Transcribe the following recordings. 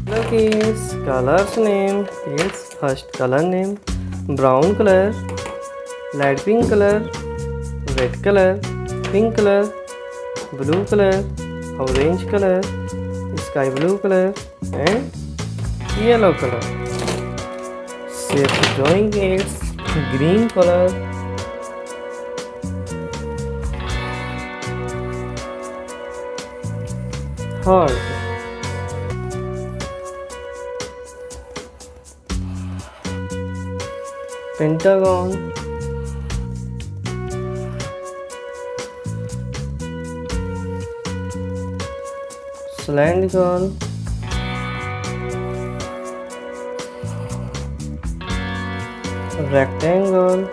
Hello kids, colors name. Kids, first color name: brown color, light pink color, red color, pink color, blue color, orange color, sky blue color, and yellow color. Shape drawing aids: green color, heart, pentagon, cylindrical, rectangle,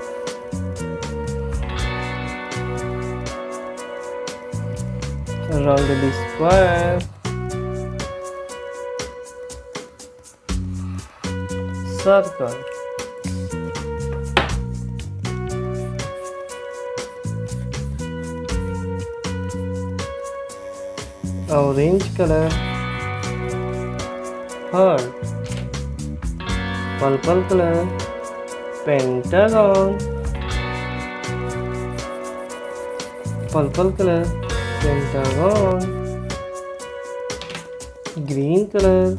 rounded square, circle. Orange color, heart, purple color, pentagon, purple color, pentagon, green color,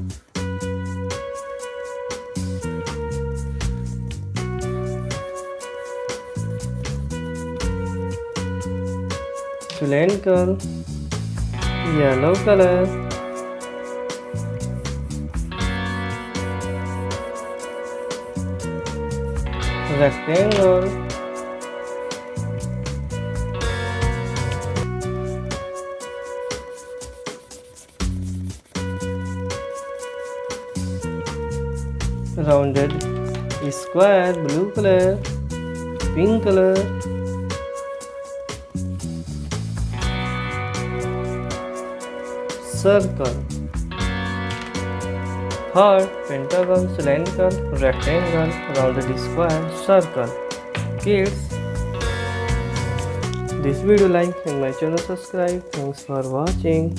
cylindrical, yellow color, rectangle, rounded square, blue color, pink color, circle, heart, pentagon, cylindrical, rectangle, rounded square, circle. Kids, this video like and my channel subscribe. Thanks for watching.